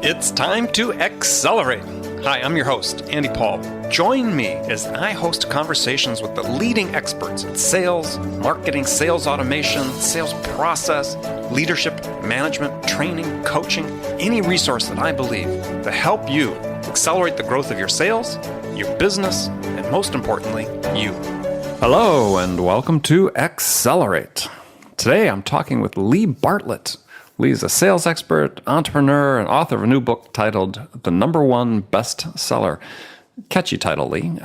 It's time to accelerate. Hi, I'm your host, Andy Paul. Join me as I host conversations with the leading experts in sales, marketing, sales automation, sales process, leadership, management, training, coaching, any resource that I believe to help you accelerate the growth of your sales, your business, and most importantly, you. Hello, and welcome to Accelerate. Today, I'm talking with Lee Bartlett. Lee is a sales expert, entrepreneur, and author of a new book titled The Number One Bestseller. Catchy title, Lee.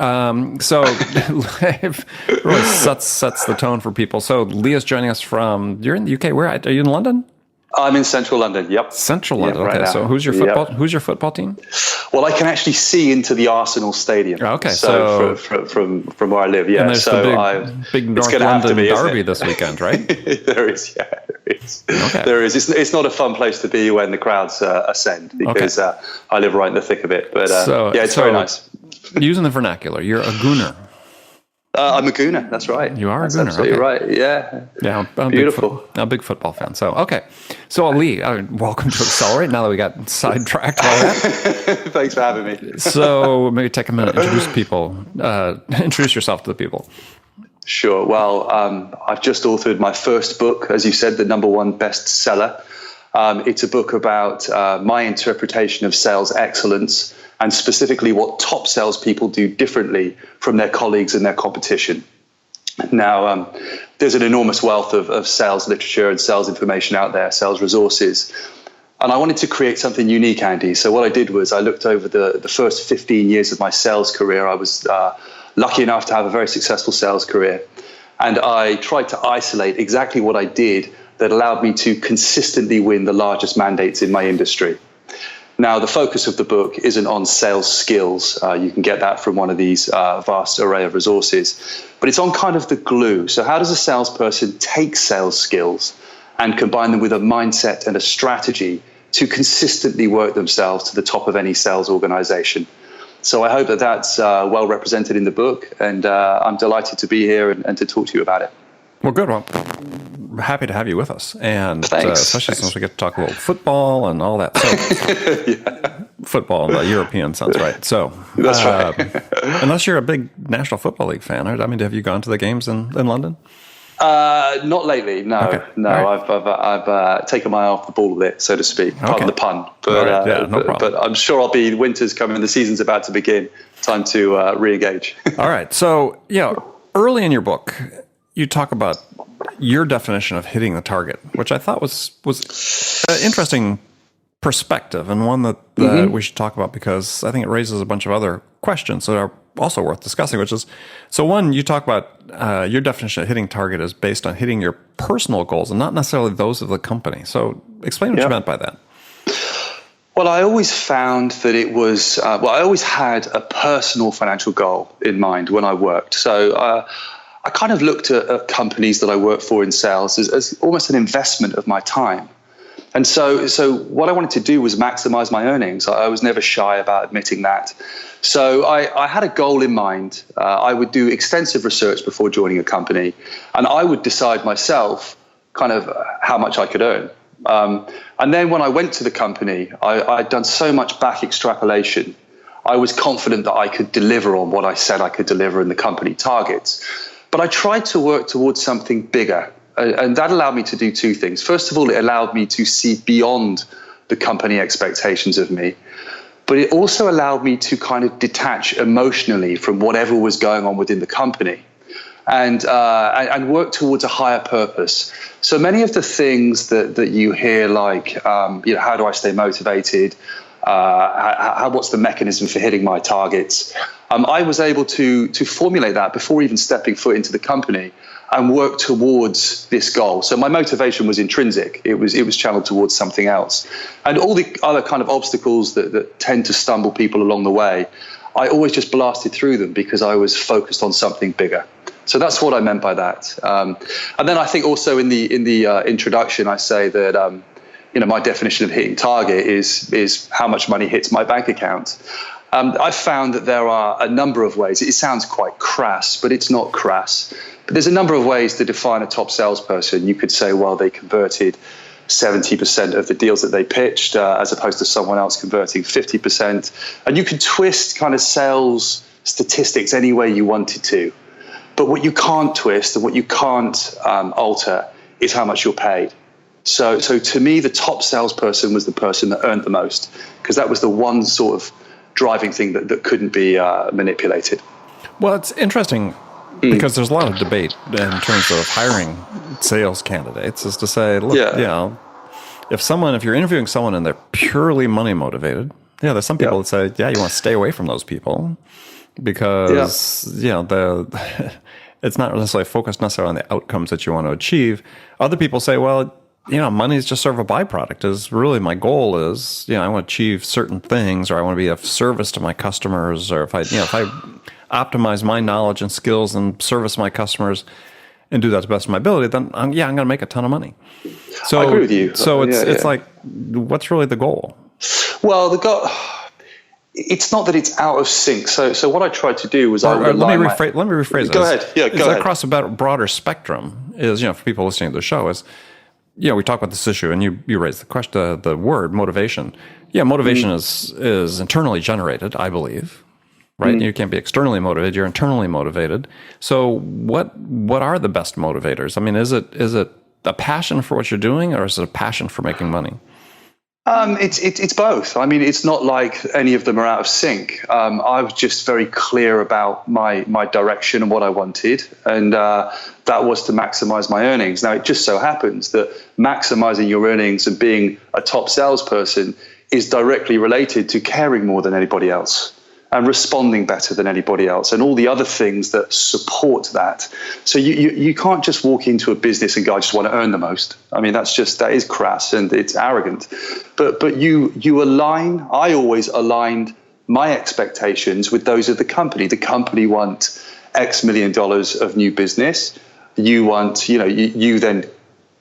So it really sets the tone for people. So Lee is joining us you're in the UK. Where are you, in London? I'm in central London, yep. Central London, okay. Right, so who's your football team? Well, I can actually see into the Arsenal Stadium. Okay, so from where I live, yeah. And there's the big North London derby this weekend, right? There is. Okay. There is. It's not a fun place to be when the crowds ascend because I live right in the thick of it. But it's very nice. Using the vernacular, you're a gooner. I'm a gooner. That's right. You are that's a gooner. Absolutely right. Yeah. Yeah. I'm beautiful. I'm a big football fan. So Lee, welcome to Accelerate. Now that we got sidetracked by that, thanks for having me. So maybe take a minute, introduce yourself to the people. Sure. Well, I've just authored my first book, as you said, the number one bestseller. It's a book about my interpretation of sales excellence, and specifically what top salespeople do differently from their colleagues and their competition. Now, there's an enormous wealth of sales literature and sales information out there, sales resources. And I wanted to create something unique, Andy. So what I did was I looked over the first 15 years of my sales career. I was lucky enough to have a very successful sales career. And I tried to isolate exactly what I did that allowed me to consistently win the largest mandates in my industry. Now, the focus of the book isn't on sales skills. You can get that from one of these vast array of resources. But it's on kind of the glue. So how does a salesperson take sales skills and combine them with a mindset and a strategy to consistently work themselves to the top of any sales organization? So I hope that that's well represented in the book. And I'm delighted to be here and to talk to you about it. Well, good. Well, happy to have you with us, and especially since we get to talk a little football and all that. So, football in the European sense, right? So that's right. Unless you're a big National Football League fan, right? I mean, have you gone to the games in London? Not lately. No, okay. No. Right. I've taken my eye off the ball a bit, so to speak. Pardon the pun. But no problem. But I'm sure I'll be. Winter's coming. The season's about to begin. Time to re-engage. All right. So early in your book, you talk about your definition of hitting the target, which I thought was an interesting perspective, and one that we should talk about because I think it raises a bunch of other questions that are also worth discussing, which is, so one, you talk about your definition of hitting target is based on hitting your personal goals and not necessarily those of the company. So explain what you meant by that. Well, I always found that it was, I always had a personal financial goal in mind when I worked. So I kind of looked at companies that I worked for in sales as almost an investment of my time. And so what I wanted to do was maximize my earnings. I was never shy about admitting that. So I had a goal in mind. I would do extensive research before joining a company, and I would decide myself kind of how much I could earn. And then when I went to the company, I'd done so much back extrapolation. I was confident that I could deliver on what I said I could deliver in the company targets. But I tried to work towards something bigger. And that allowed me to do two things. First of all, it allowed me to see beyond the company expectations of me. But it also allowed me to kind of detach emotionally from whatever was going on within the company and work towards a higher purpose. So many of the things that you hear, like, how do I stay motivated? What's the mechanism for hitting my targets? I was able to formulate that before even stepping foot into the company and work towards this goal. So my motivation was intrinsic. It was channeled towards something else. And all the other kind of obstacles that tend to stumble people along the way, I always just blasted through them because I was focused on something bigger. So that's what I meant by that. And then I think also in the introduction, I say that my definition of hitting target is how much money hits my bank account. I've found that there are a number of ways. It sounds quite crass, but it's not crass. But there's a number of ways to define a top salesperson. You could say, well, they converted 70% of the deals that they pitched, as opposed to someone else converting 50%. And you can twist kind of sales statistics any way you wanted to. But what you can't twist and what you can't alter is how much you're paid. So to me, the top salesperson was the person that earned the most, because that was the one sort of driving thing that couldn't be manipulated. Well, it's interesting because there's a lot of debate in terms of hiring sales candidates, is to say, look, if you're interviewing someone and they're purely money motivated, there's some people that say, you want to stay away from those people because, it's not necessarily focused necessarily on the outcomes that you want to achieve. Other people say, well, money is just sort of a byproduct. Is really my goal is, I want to achieve certain things, or I want to be of service to my customers, or if I optimize my knowledge and skills and service my customers and do that to the best of my ability, then I'm going to make a ton of money. So I agree with you. So it's like, what's really the goal? Well, it's not that it's out of sync. So what I tried to do was let me rephrase it. Go ahead. Yeah, go ahead. Across a broader spectrum is, for people listening to the show is, we talk about this issue, and you raised the question, the word motivation. Yeah, motivation is internally generated, I believe, right? You can't be externally motivated; you're internally motivated. So, what are the best motivators? I mean, is it a passion for what you're doing, or is it a passion for making money? It's both. I mean, it's not like any of them are out of sync. I was just very clear about my direction and what I wanted, and that was to maximize my earnings. Now, it just so happens that maximizing your earnings and being a top salesperson is directly related to caring more than anybody else and responding better than anybody else, and all the other things that support that. So you can't just walk into a business and go, I just want to earn the most. I mean, that is crass and it's arrogant. But you align. I always aligned my expectations with those of the company. The company want X million dollars of new business. You want, you then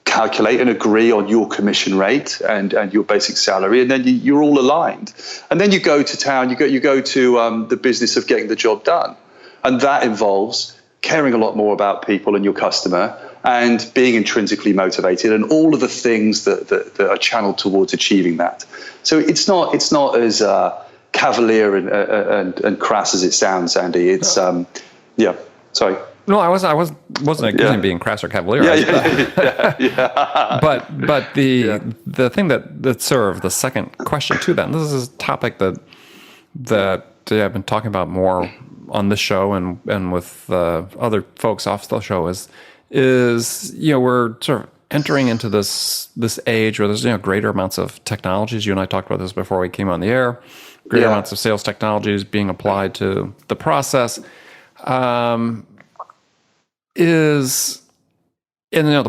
calculate and agree on your commission rate and your basic salary, and then you're all aligned. And then you go to town, you go to the business of getting the job done. And that involves caring a lot more about people and your customer and being intrinsically motivated and all of the things that are channeled towards achieving that. So it's not as cavalier and crass as it sounds, Andy. It's, sorry. No, I wasn't accusing being crass or cavalier. But the thing that served the second question to that, and this is a topic that I've been talking about more on this show and with other folks off the show is we're sort of entering into this age where there's greater amounts of technologies. You and I talked about this before we came on the air. Greater amounts of sales technologies being applied to the process. The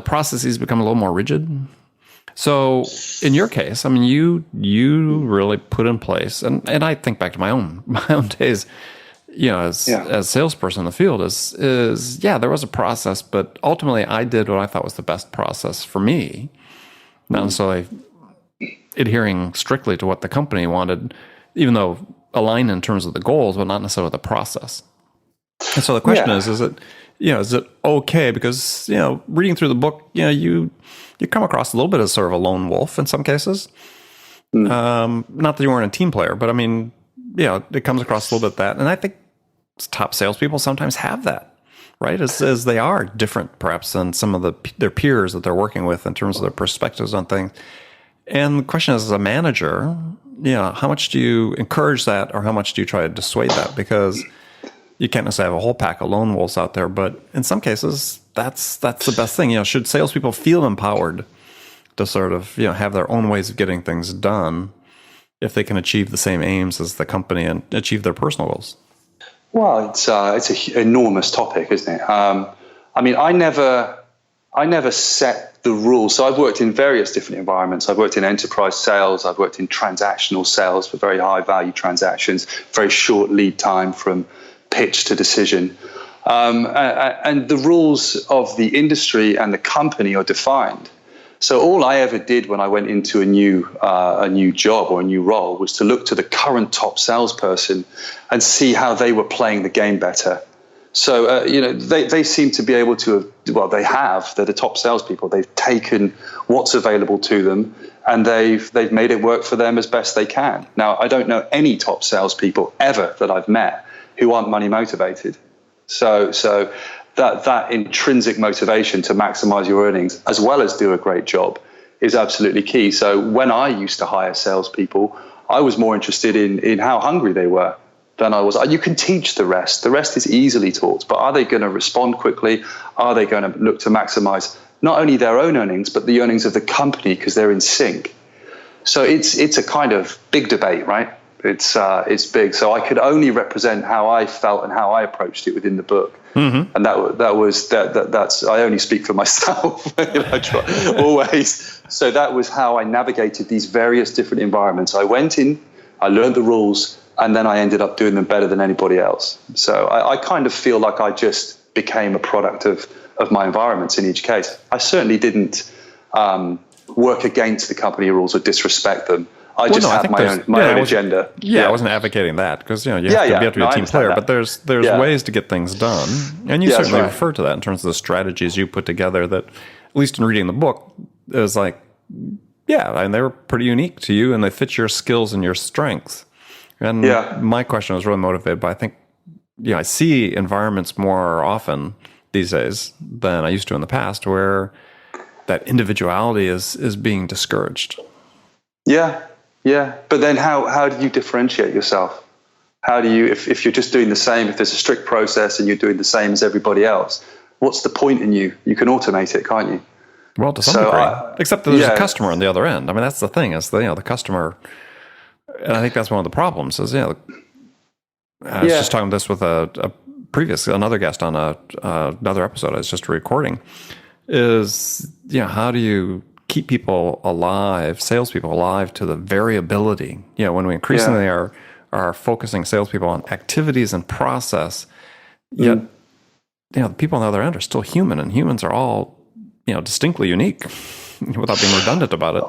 processes become a little more rigid. So in your case, I mean, you really put in place, and I think back to my own days, as a salesperson in the field is there was a process, but ultimately I did what I thought was the best process for me, not necessarily adhering strictly to what the company wanted, even though aligned in terms of the goals, but not necessarily the process. And so the question is it okay? Because, reading through the book, you come across a little bit as sort of a lone wolf in some cases. Not that you weren't a team player, but I mean, it comes across a little bit that. And I think top salespeople sometimes have that, right? As they are different perhaps than some of their peers that they're working with in terms of their perspectives on things. And the question is, as a manager, how much do you encourage that, or how much do you try to dissuade that? Because you can't necessarily have a whole pack of lone wolves out there, but in some cases, that's the best thing. Should salespeople feel empowered to sort of have their own ways of getting things done if they can achieve the same aims as the company and achieve their personal goals? Well, it's an enormous topic, isn't it? I mean, I never set the rules. So I've worked in various different environments. I've worked in enterprise sales. I've worked in transactional sales for very high value transactions, very short lead time from pitch to decision. And the rules of the industry and the company are defined. So all I ever did when I went into a new job or a new role was to look to the current top salesperson and see how they were playing the game better. So, they seem to be able to, they're the top salespeople. They've taken what's available to them and they've made it work for them as best they can. Now, I don't know any top salespeople ever that I've met who aren't money motivated. So that intrinsic motivation to maximize your earnings as well as do a great job is absolutely key. So when I used to hire salespeople, I was more interested in how hungry they were than I was. You can teach the rest. The rest is easily taught, but are they going to respond quickly? Are they going to look to maximize not only their own earnings, but the earnings of the company because they're in sync? So it's a kind of big debate, right? It's big. So I could only represent how I felt and how I approached it within the book. Mm-hmm. And that's I only speak for myself. I try always. So that was how I navigated these various different environments. I went in, I learned the rules, and then I ended up doing them better than anybody else. So I kind of feel like I just became a product of my environments in each case. I certainly didn't work against the company rules or disrespect them. I just had my own agenda. Yeah, I wasn't advocating that because you have to be a team player. That. But there's ways to get things done, and you certainly refer to that in terms of the strategies you put together. That, at least in reading the book, it was like, and they were pretty unique to you, and they fit your skills and your strengths. And my question was really motivated by, I think, I see environments more often these days than I used to in the past, where that individuality is being discouraged. Yeah, but then how do you differentiate yourself? How do you, if you're just doing the same, if there's a strict process and you're doing the same as everybody else, what's the point in you? You can automate it, can't you? Well, to some degree, except that there's a customer on the other end. I mean, that's the thing is the customer, and I think that's one of the problems is I was just talking this with another guest on another episode I was just recording. Is how do you keep people alive, salespeople alive to the variability? When we increasingly are focusing salespeople on activities and process, yet the people on the other end are still human, and humans are all distinctly unique, without being redundant about it.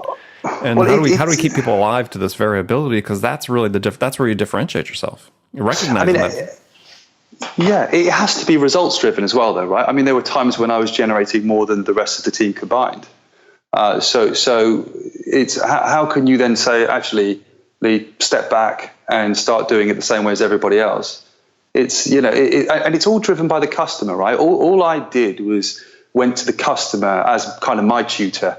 And how do we keep people alive to this variability? Because that's really that's where you differentiate yourself. You recognize that. Yeah, it has to be results driven as well, though, right? I mean, there were times when I was generating more than the rest of the team combined. So it's how can you then say, actually, Lee, step back and start doing it the same way as everybody else? It's and it's all driven by the customer, right? All I did was went to the customer as kind of my tutor,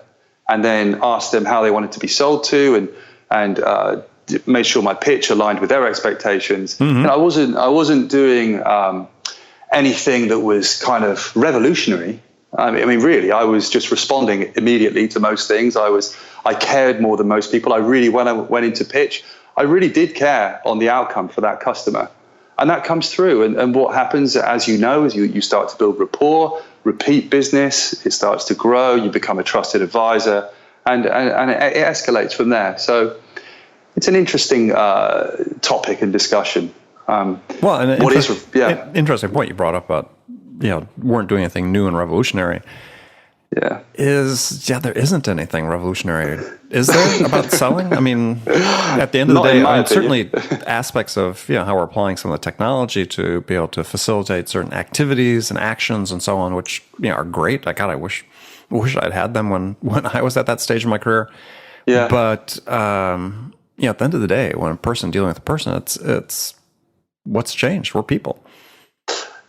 and then asked them how they wanted to be sold to, and made sure my pitch aligned with their expectations. Mm-hmm. And I wasn't doing anything that was kind of revolutionary. I mean, really, I was just responding immediately to most things. I cared more than most people. When I went into pitch, I really did care on the outcome for that customer. And that comes through. And what happens, as you know, is you start to build rapport, repeat business, it starts to grow, you become a trusted advisor, and it escalates from there. So it's an interesting topic and discussion. Interesting point you brought up about weren't doing anything new and revolutionary. There isn't anything revolutionary, is there, about selling? I mean, at the end of the day, certainly aspects of how we're applying some of the technology to be able to facilitate certain activities and actions and so on, which are great. I wish I'd had them when I was at that stage of my career. Yeah. But at the end of the day, when a person dealing with a person, it's what's changed. We're people.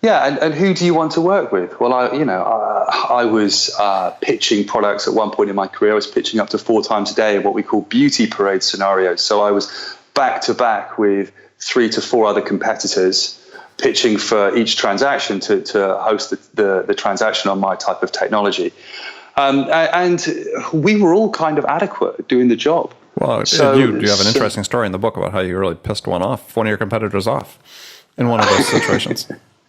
Yeah, and who do you want to work with? Well, I was pitching products at one point in my career. I was pitching up to 4 times a day in what we call beauty parade scenarios. So I was back to back with 3 to 4 other competitors, pitching for each transaction to host the transaction on my type of technology. And we were all kind of adequate at doing the job. Well, you have an interesting story in the book about how you really pissed one of your competitors off in one of those situations.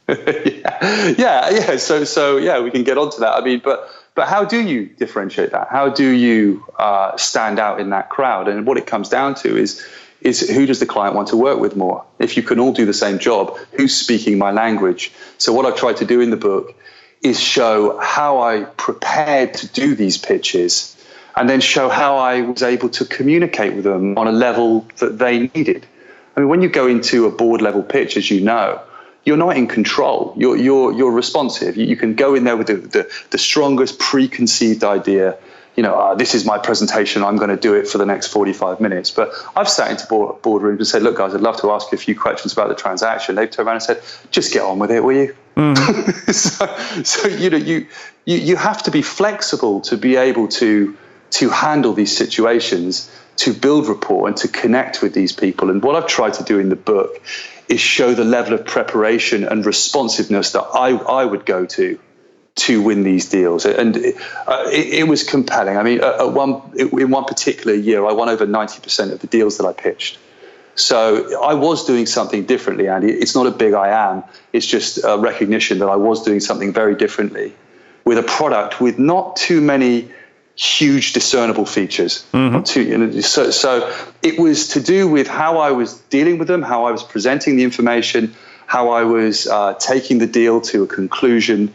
Yeah. So we can get onto that. I mean, but how do you differentiate that? How do you stand out in that crowd? And what it comes down to is who does the client want to work with more? If you can all do the same job, who's speaking my language? So what I've tried to do in the book is show how I prepared to do these pitches, and then show how I was able to communicate with them on a level that they needed. I mean, when you go into a board level pitch, as you know, you're not in control. You're responsive. You can go in there with the strongest preconceived idea. This is my presentation. I'm going to do it for the next 45 minutes. But I've sat into boardrooms and said, look, guys, I'd love to ask you a few questions about the transaction. They've turned around and said, just get on with it, will you? So you have to be flexible to be able to handle these situations, to build rapport and to connect with these people. And what I've tried to do in the book is show the level of preparation and responsiveness that I would go to win these deals. And it was compelling. I mean, in one particular year, I won over 90% of the deals that I pitched. So I was doing something differently, Andy. It's not a big I am. It's just a recognition that I was doing something very differently with a product with not too many huge discernible features. So it was to do with how I was dealing with them, how I was presenting the information, how I was taking the deal to a conclusion,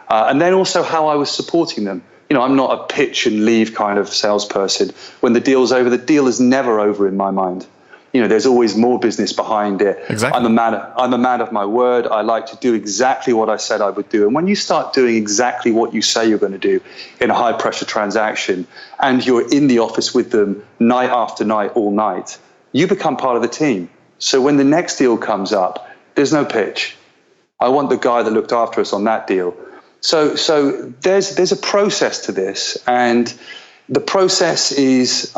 and then also how I was supporting them. I'm not a pitch and leave kind of salesperson. When the deal's over, the deal is never over in my mind. There's always more business behind it. Exactly. I'm a man of my word. I like to do exactly what I said I would do. And when you start doing exactly what you say you're going to do in a high pressure transaction, and you're in the office with them night after night, all night, you become part of the team. So when the next deal comes up, there's no pitch. I want the guy that looked after us on that deal. So there's a process to this, and the process is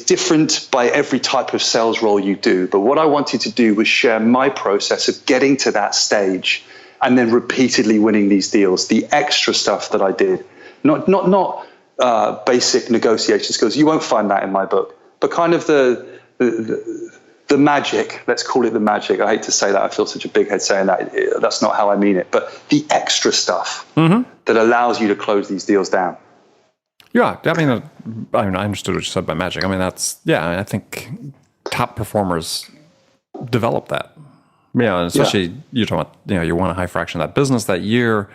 different by every type of sales role you do. But what I wanted to do was share my process of getting to that stage and then repeatedly winning these deals, the extra stuff that I did, not basic negotiation skills. You won't find that in my book, but kind of the magic, let's call it the magic. I hate to say that. I feel such a big head saying that. That's not how I mean it, but the extra stuff that allows you to close these deals down. Yeah, I mean, I understood what you said by magic. I mean, I think top performers develop that. Especially you're talking about, you want a high fraction of that business that year.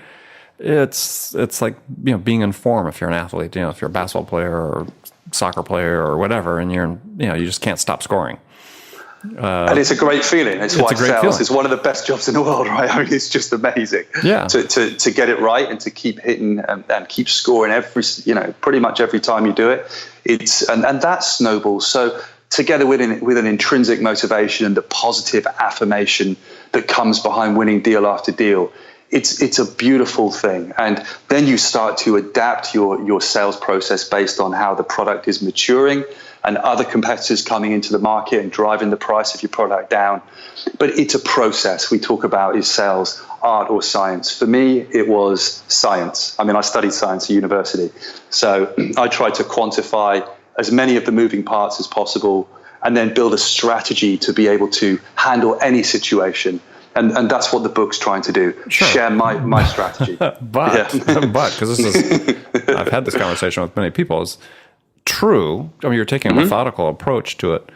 It's like, being in form if you're an athlete, if you're a basketball player or soccer player or whatever, and you just can't stop scoring. And it's a great feeling. It's why sales is one of the best jobs in the world, right? I mean, it's just amazing. Yeah. To get it right and to keep hitting and keep scoring pretty much every time you do it. And that snowballs. So together with an intrinsic motivation and the positive affirmation that comes behind winning deal after deal, it's a beautiful thing. And then you start to adapt your sales process based on how the product is maturing and other competitors coming into the market and driving the price of your product down. But it's a process. We talk about, is sales art or science? For me, it was science. I mean, I studied science at university. So I tried to quantify as many of the moving parts as possible and then build a strategy to be able to handle any situation. And that's what the book's trying to do. Sure. Share my strategy. But because I've had this conversation with many people, is true. I mean, you're taking a methodical approach to it,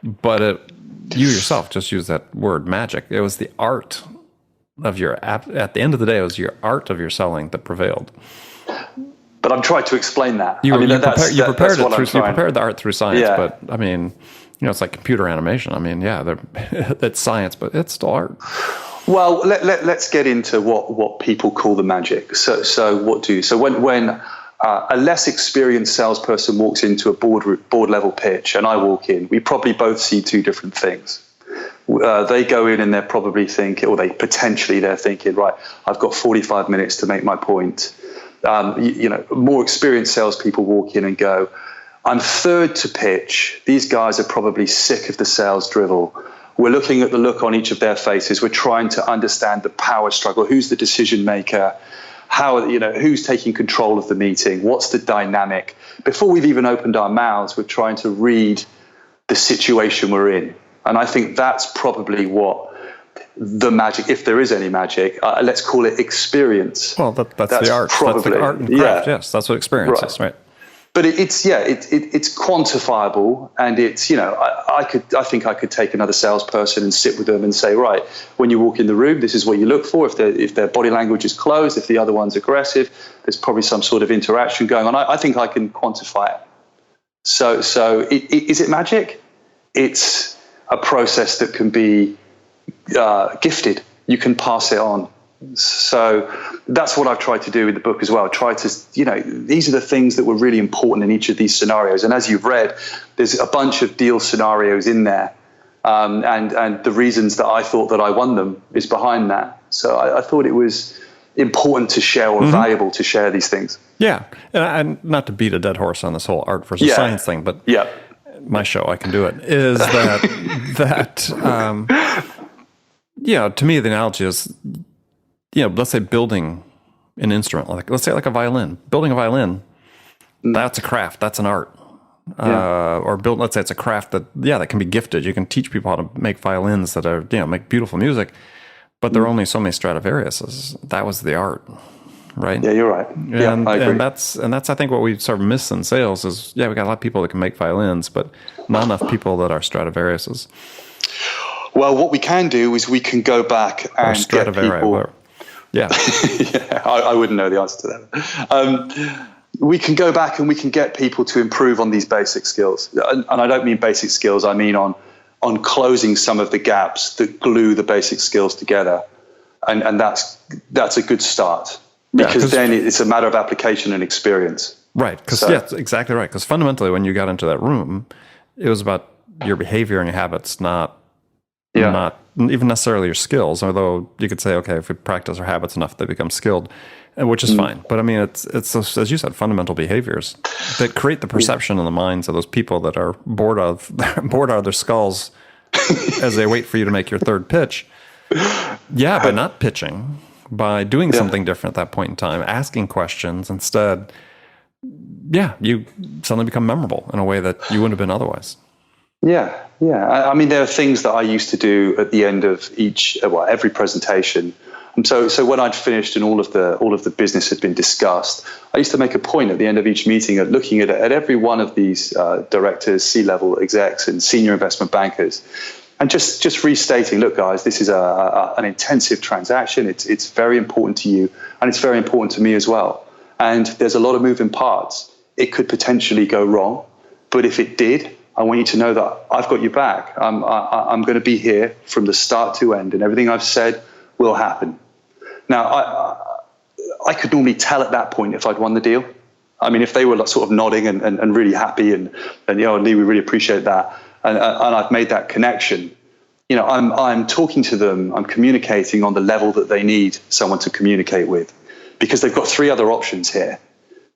but you yourself just used that word magic. It was the art of at the end of the day, it was your art of your selling that prevailed. But I'm trying to explain that. You prepared the art through science, but I mean, it's like computer animation. I mean, that's science, but it's still art. Well, let's get into what people call the magic. So when a less experienced salesperson walks into a board level pitch and I walk in, we probably both see two different things. They go in and they're probably thinking, or they're thinking, right, I've got 45 minutes to make my point. More experienced salespeople walk in and go, I'm third to pitch. These guys are probably sick of the sales drivel. We're looking at the look on each of their faces. We're trying to understand the power struggle. Who's the decision maker? Who's taking control of the meeting? What's the dynamic? Before we've even opened our mouths, we're trying to read the situation we're in. And I think that's probably what the magic, if there is any magic, let's call it experience. Well, that's the art. That's the art and craft. Yes, that's what experience is, right? But it's quantifiable, and it's I think I could take another salesperson and sit with them and say, right, when you walk in the room, this is what you look for. If their body language is closed, if the other one's aggressive, there's probably some sort of interaction going on. I think I can quantify it. So is it magic? It's a process that can be gifted. You can pass it on. So that's what I've tried to do in the book as well. Try to, these are the things that were really important in each of these scenarios. And as you've read, there's a bunch of deal scenarios in there. And the reasons that I thought that I won them is behind that. So I thought it was important to share, or valuable to share these things. Yeah. And not to beat a dead horse on this whole art versus science thing, but my show, I can do it, is that, to me, the analogy is, let's say building an instrument, let's say like a violin. Building a violin, that's a craft, that's an art. Or let's say it's a craft that can be gifted. You can teach people how to make violins that are, make beautiful music, but there are only so many Stradivariuses. That was the art, right? Yeah, you're right. I agree. And that's I think what we sort of miss in sales is, we got a lot of people that can make violins, but not enough people that are Stradivariuses. Well, what we can do is we can go back and get people. Yeah. I wouldn't know the answer to that. We can go back and we can get people to improve on these basic skills. And I don't mean basic skills, I mean on closing some of the gaps that glue the basic skills together. And that's a good start. Because then it's a matter of application and experience. Right. Because that's exactly right. Because fundamentally, when you got into that room, it was about your behavior and your habits, not even necessarily your skills, although you could say, okay, if we practice our habits enough, they become skilled, which is fine. But I mean, it's those, as you said, fundamental behaviors that create the perception in the minds of those people that are bored out of their skulls as they wait for you to make your third pitch. Yeah, by not pitching, by doing something different at that point in time, asking questions instead, you suddenly become memorable in a way that you wouldn't have been otherwise. Yeah. I mean, there are things that I used to do at the end of every presentation. And so when I'd finished and all of the business had been discussed, I used to make a point at the end of each meeting at looking at every one of these directors, C-level execs, and senior investment bankers, and just restating, look, guys, this is an intensive transaction. It's very important to you, and it's very important to me as well. And there's a lot of moving parts. It could potentially go wrong, but if it did, I want you to know that I've got your back. I'm going to be here from the start to end, and everything I've said will happen. Now, I could normally tell at that point if I'd won the deal. I mean, if they were sort of nodding and really happy and Lee, we really appreciate that, and I've made that connection. I'm talking to them. I'm communicating on the level that they need someone to communicate with, because they've got three other options here.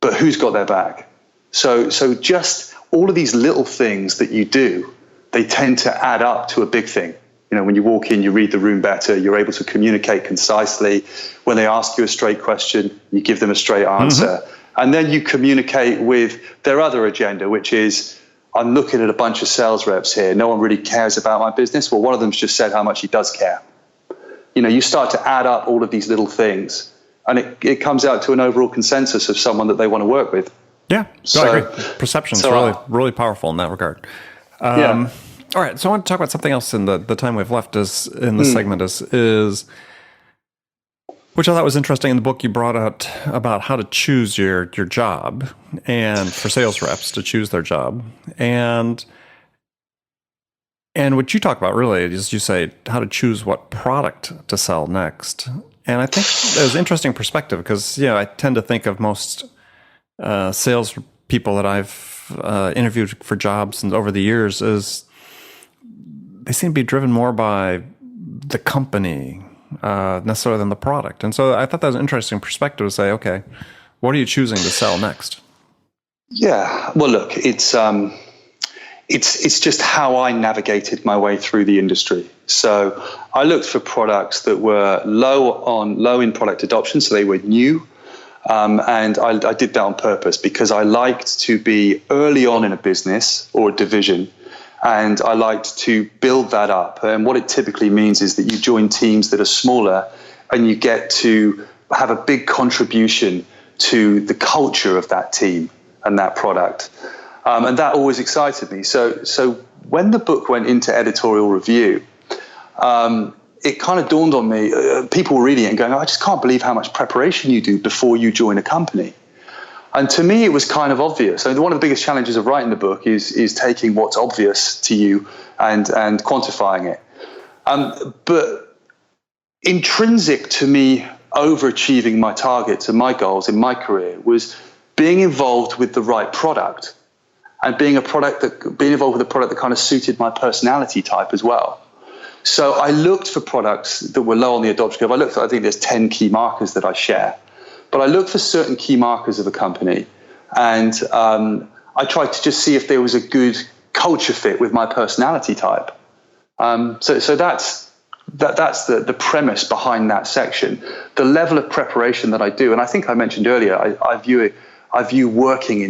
But who's got their back? So just all of these little things that you do, they tend to add up to a big thing. When you walk in, you read the room better, you're able to communicate concisely. When they ask you a straight question, you give them a straight answer. And then you communicate with their other agenda, which is, I'm looking at a bunch of sales reps here. No one really cares about my business. Well, one of them's just said how much he does care. You start to add up all of these little things, and it comes out to an overall consensus of someone that they want to work with. Yeah, I agree. Perception is really powerful in that regard. All right, so I want to talk about something else in the time we've left in this segment is which I thought was interesting in the book. You brought out about how to choose your job, and for sales reps to choose their job, and what you talk about really is, you say, how to choose what product to sell next. And I think it was an interesting perspective, because I tend to think of most sales people that I've interviewed for jobs and over the years is they seem to be driven more by the company necessarily than the product. And so I thought that was an interesting perspective to say, okay, what are you choosing to sell next? Yeah, well, look, it's just how I navigated my way through the industry. So I looked for products that were low in product adoption, so they were new. And I did that on purpose because I liked to be early on in a business or a division, and I liked to build that up. And what it typically means is that you join teams that are smaller, and you get to have a big contribution to the culture of that team and that product. And that always excited me. So when the book went into editorial review, it kind of dawned on me, people were reading it and going, I just can't believe how much preparation you do before you join a company. And to me, it was kind of obvious. So one of the biggest challenges of writing the book is taking what's obvious to you and quantifying it. But intrinsic to me overachieving my targets and my goals in my career was being involved with the right product and being involved with a product that kind of suited my personality type as well. So I looked for products that were low on the adoption curve. I think there's 10 key markers that I share, but I looked for certain key markers of a company, and I tried to just see if there was a good culture fit with my personality type. So that's the premise behind that section. The level of preparation that I do, and I think I mentioned earlier, I view working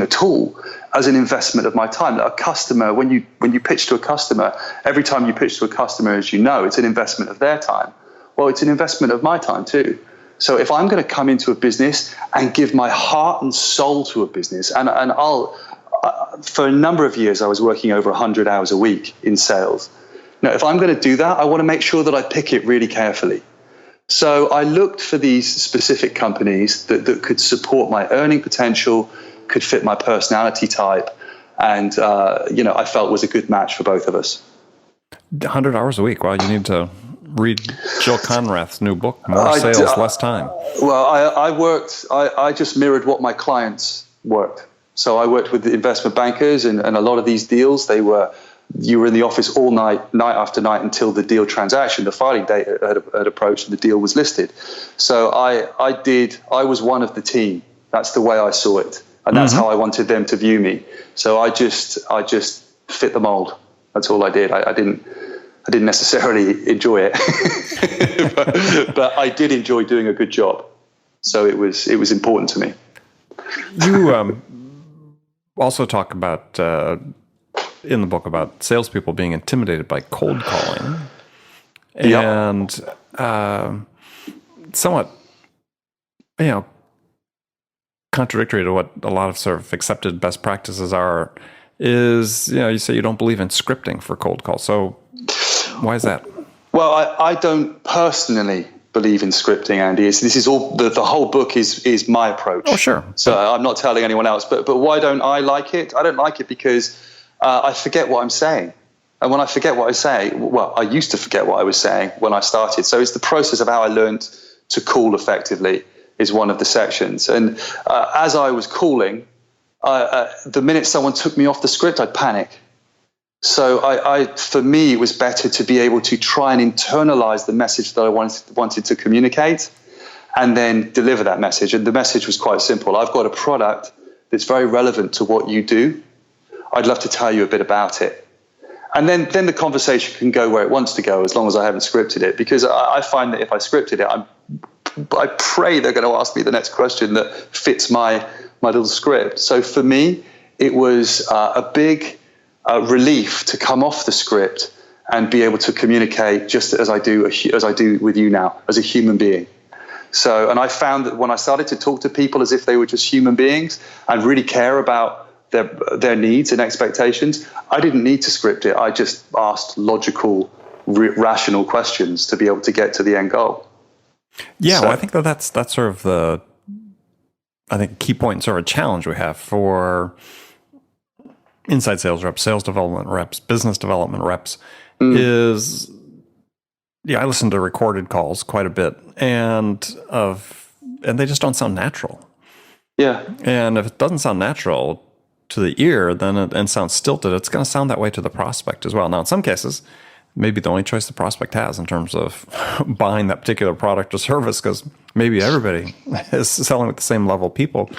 a tool as an investment of my time. A customer, when you pitch to a customer, every time you pitch to a customer, as you know, it's an investment of their time. Well, it's an investment of my time too. So if I'm going to come into a business and give my heart and soul to a business, and I'll for a number of years I was working over 100 hours a week in sales. Now, if I'm going to do that, I want to make sure that I pick it really carefully. So I looked for these specific companies that could support my earning potential, could fit my personality type, and I felt was a good match for both of us. 100 hours a week. Wow, you need to read Jill Conrath's new book, More Sales, Less Time. Well, I just mirrored what my clients worked. So I worked with the investment bankers, and a lot of these deals, you were in the office all night after night until the deal transaction, the filing date had approached and the deal was listed. So I was one of the team. That's the way I saw it. And that's how I wanted them to view me. So I just fit the mold. That's all I did. I didn't necessarily enjoy it, but I did enjoy doing a good job. So it was important to me. You also talk about in the book about salespeople being intimidated by cold calling, and somewhat, contradictory to what a lot of sort of accepted best practices are. Is you say you don't believe in scripting for cold calls. So why is that? Well, I don't personally believe in scripting, Andy. This is all the whole book is my approach. Oh, sure. So I'm not telling anyone else. But why don't I like it? I don't like it because I forget what I'm saying. And when I forget what I say, well, I used to forget what I was saying when I started. So it's the process of how I learned to call effectively is one of the sections. And as I was calling, the minute someone took me off the script, I'd panic. So for me, it was better to be able to try and internalize the message that I wanted to communicate and then deliver that message. And the message was quite simple. I've got a product that's very relevant to what you do. I'd love to tell you a bit about it. And then the conversation can go where it wants to go as long as I haven't scripted it, because I find that if I scripted it, I pray they're going to ask me the next question that fits my little script. So for me, it was a big relief to come off the script and be able to communicate just as I do with you now, as a human being. So, and I found that when I started to talk to people as if they were just human beings and really care about their needs and expectations, I didn't need to script it. I just asked logical, rational questions to be able to get to the end goal. Yeah, so, well, I think that's sort of the key point and sort of a challenge we have for inside sales reps, sales development reps, business development reps is, I listen to recorded calls quite a bit, and they just don't sound natural. Yeah. And if it doesn't sound natural to the ear, and sounds stilted, it's going to sound that way to the prospect as well. Now, in some cases, maybe the only choice the prospect has in terms of buying that particular product or service, because maybe everybody is selling with the same level of people.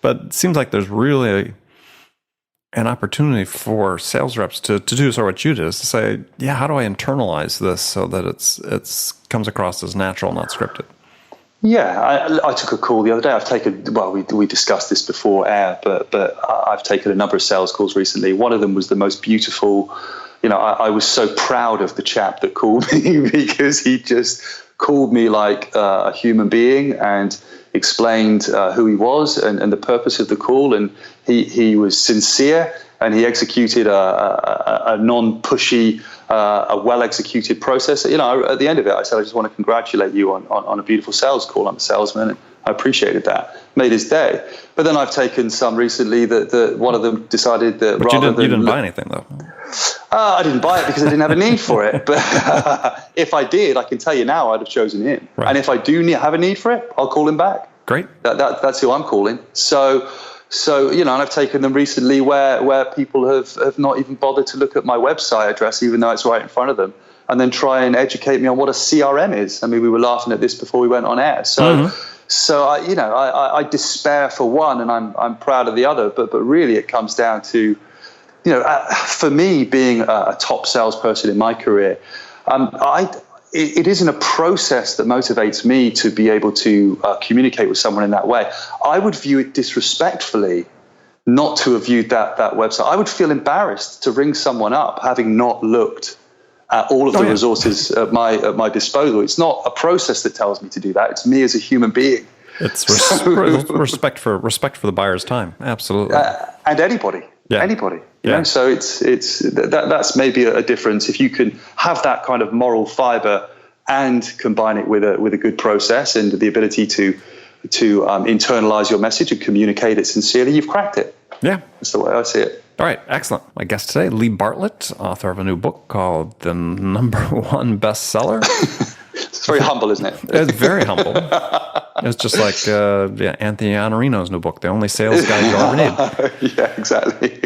But it seems like there's really an opportunity for sales reps to do sort of what you did, is to say, how do I internalize this so that it's comes across as natural, not scripted? Yeah, I took a call the other day. We discussed this before air, but I've taken a number of sales calls recently. One of them was the most beautiful. I was so proud of the chap that called me because he just called me like a human being and explained who he was and the purpose of the call. And he was sincere, and he executed a non-pushy, a well-executed process. At the end of it, I said, I just want to congratulate you on a beautiful sales call. I'm a salesman, and I appreciated that. Made his day. But then I've taken some recently that one of them decided that but you didn't buy anything, though. I didn't buy it because I didn't have a need for it. But if I did, I can tell you now, I'd have chosen him. Right. And if I do have a need for it, I'll call him back. Great. That's who I'm calling. So and I've taken them recently where people have not even bothered to look at my website address, even though it's right in front of them, and then try and educate me on what a CRM is. I mean, we were laughing at this before we went on air. So I despair for one, and I'm proud of the other. But really, it comes down to, for me being a top salesperson in my career, it isn't a process that motivates me to be able to communicate with someone in that way. I would view it disrespectfully not to have viewed that website. I would feel embarrassed to ring someone up having not looked at all of the resources at my disposal. It's not a process that tells me to do that. It's me as a human being. It's respect for the buyer's time. Absolutely. And anybody. Yeah. Anybody. You know? So that's maybe a difference. If you can have that kind of moral fiber and combine it with a good process and the ability to internalize your message and communicate it sincerely, you've cracked it. Yeah. That's the way I see it. All right, excellent. My guest today, Lee Bartlett, author of a new book called The #1 Bestseller. It's very humble, isn't it? It's very humble. It's just like Anthony Iannarino's new book, The Only Sales Guide You'll Ever Need. Yeah, exactly.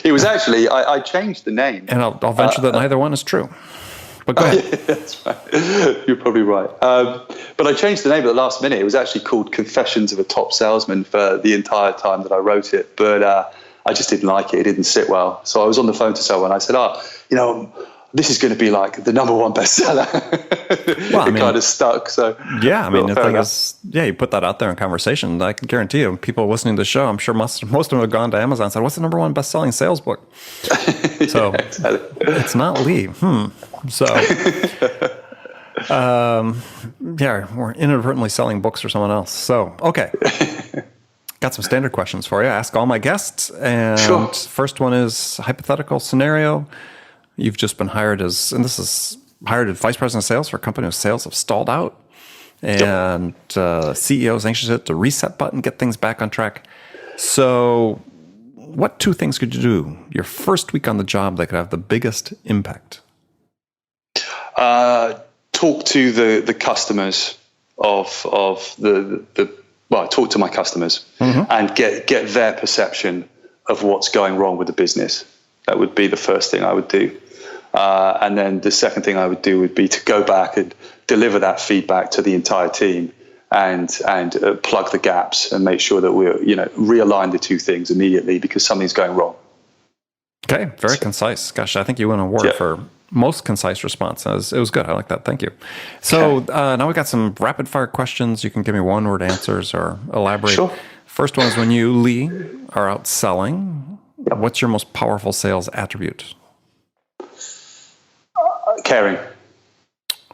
It was actually, I changed the name. And I'll venture that neither one is true. But go ahead. That's right. You're probably right. But I changed the name at the last minute. It was actually called Confessions of a Top Salesman for the entire time that I wrote it. But I just didn't like it. It didn't sit well. So I was on the phone to someone. I said, this is going to be like the #1 bestseller. Well, it kind of stuck. So yeah, I mean, the thing is, you put that out there in conversation. I can guarantee you, people listening to the show, I'm sure most of them have gone to Amazon and said, "What's the #1 best-selling sales book?" So exactly. It's not Lee. So we're inadvertently selling books for someone else. So okay. Got some standard questions for you. I ask all my guests. And First one is hypothetical scenario. You've just been hired as vice president of sales for a company whose sales have stalled out. And CEO is anxious to hit the reset button, get things back on track. So what 2 things could you do your first week on the job that could have the biggest impact? Talk to the customers talk to my customers and get their perception of what's going wrong with the business. That would be the first thing I would do. And then the second thing I would do would be to go back and deliver that feedback to the entire team and plug the gaps and make sure that we're, realign the 2 things immediately because something's going wrong. Okay. Very concise. Gosh, I think you win an award for most concise response. It was good. I like that. Thank you. So now we got some rapid fire questions. You can give me 1-word answers or elaborate. Sure. First one is when you, Lee, are out selling, what's your most powerful sales attribute? Caring.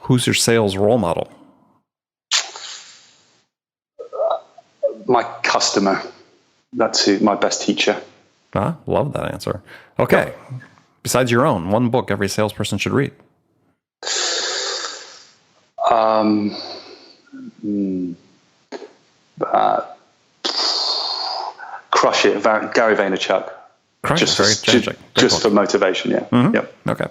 Who's your sales role model? My customer. That's my best teacher. Love that answer. Okay. Yeah. Besides your own, 1 book every salesperson should read. Crush It, Gary Vaynerchuk. Just for motivation, yeah. Mm-hmm. Yep. Okay.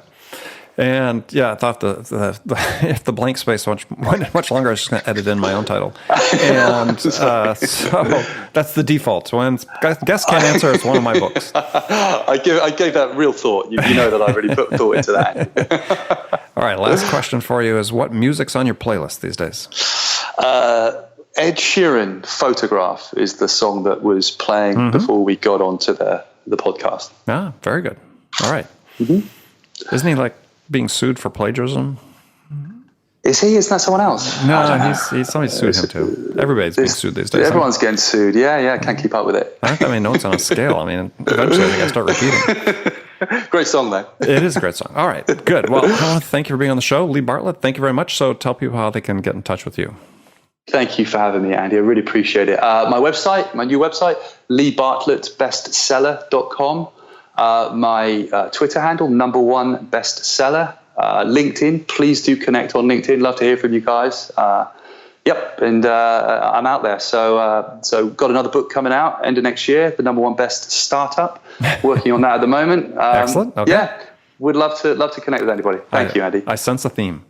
And I thought if the blank space went much longer, I was just going to edit in my own title. And so that's the default. When guests can't answer, it's one of my books. I gave that real thought. You know that I really put thought into that. All right, last question for you is what music's on your playlist these days? Ed Sheeran, Photograph, is the song that was playing before we got onto the podcast. Very good. All right. Mm-hmm. Isn't he being sued for plagiarism? Is he? Isn't that someone else? No, somebody's sued him too. Everybody's being sued these days. Everyone's getting sued. Yeah, can't keep up with it. I don't have any notes on a scale. I mean, eventually I think I start repeating. Great song, though. It is a great song. All right, good. Well, thank you for being on the show. Lee Bartlett, thank you very much. So tell people how they can get in touch with you. Thank you for having me, Andy. I really appreciate it. My new website, leebartlettbestseller.com. My Twitter handle, #1 bestseller. LinkedIn, please do connect on LinkedIn. Love to hear from you guys. And I'm out there. So got another book coming out end of next year, the #1 best startup. Working on that at the moment. Excellent. Okay. Yeah, Would love to connect with anybody. Thank you, Andy. I sense a theme.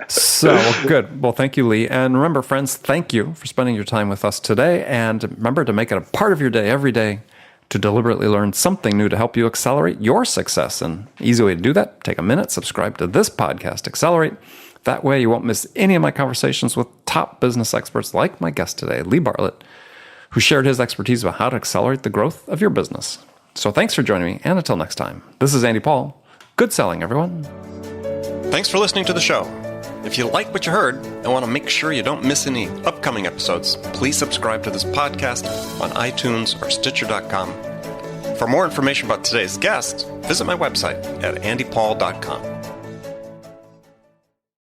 So good. Well, thank you, Lee. And remember, friends, thank you for spending your time with us today. And remember to make it a part of your day every day to deliberately learn something new to help you accelerate your success. And easy way to do that, take a minute, subscribe to this podcast, Accelerate. That way you won't miss any of my conversations with top business experts like my guest today, Lee Bartlett, who shared his expertise about how to accelerate the growth of your business. So thanks for joining me. And until next time, this is Andy Paul. Good selling, everyone. Thanks for listening to the show. If you like what you heard and want to make sure you don't miss any upcoming episodes, please subscribe to this podcast on iTunes or Stitcher.com. For more information about today's guest, visit my website at andypaul.com.